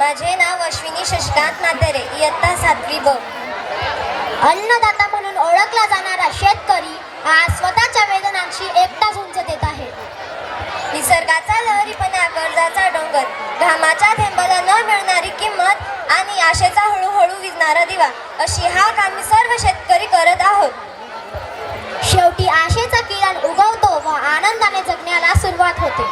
माझे नाव अश्विनी शशिकांत नातेरे, इयत्ता 7वी ब. अन्नदाता म्हणून ओळखला जाणारा शेतकरी आज स्वतःच्या वेदनांशी एकटा झुंज देत आहे. निसर्गाचा लहरीपणा, कर्जाचा डोंगर, घामाच्या थेंबाला न मिळणारी किंमत आणि आशेचा हळूहळू विझणारा दिवा, अशी हाक आम्ही सर्व शेतकरी करत आहोत. शेवटी आशेचा किरण उगवतो व आनंदाने जगण्याला सुरुवात होते.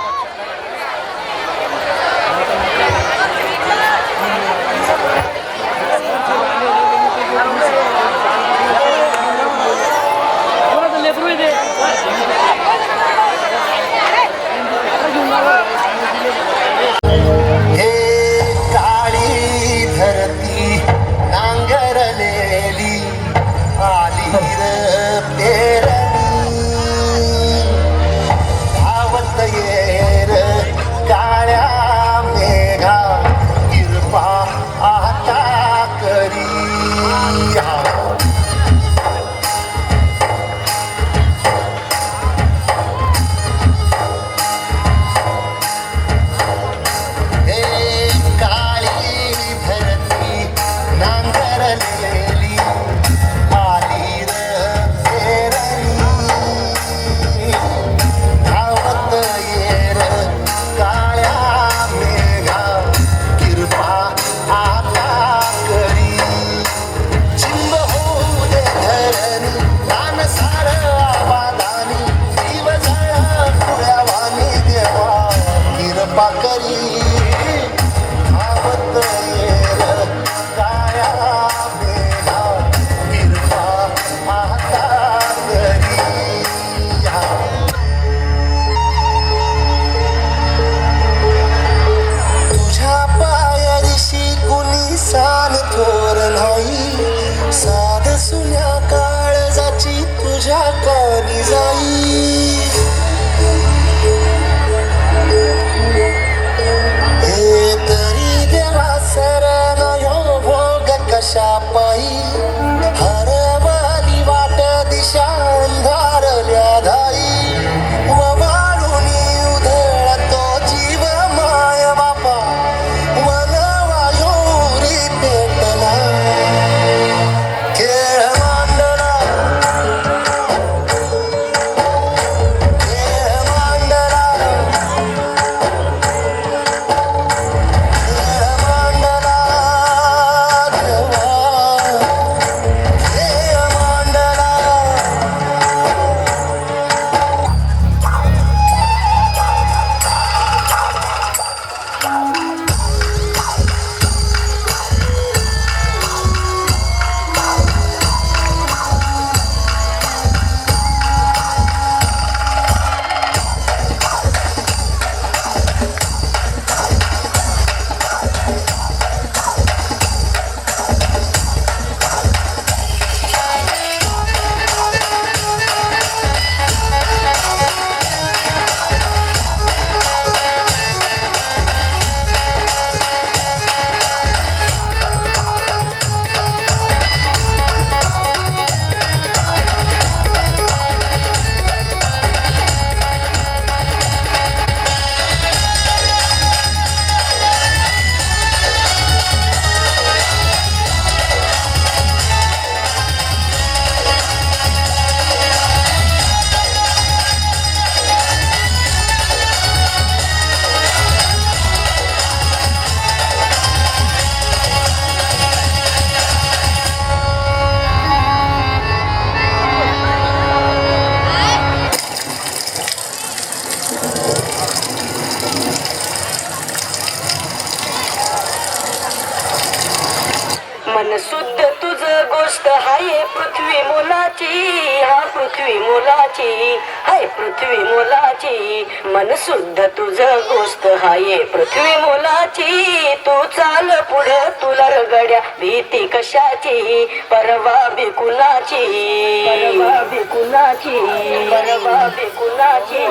मन शुद्ध तुझ गोष्ट हाय पृथ्वी मोलाची, हा पृथ्वी मोलाची, हाय पृथ्वी मोलाची. मन शुद्ध तुझ गोष्ट हाय पृथ्वी मोलाची. तू चाल पुढे तुला रगड्या भीती कशाची, परवा बिकुनाची, परवा बिकुनाची, परवा बिकुनाची.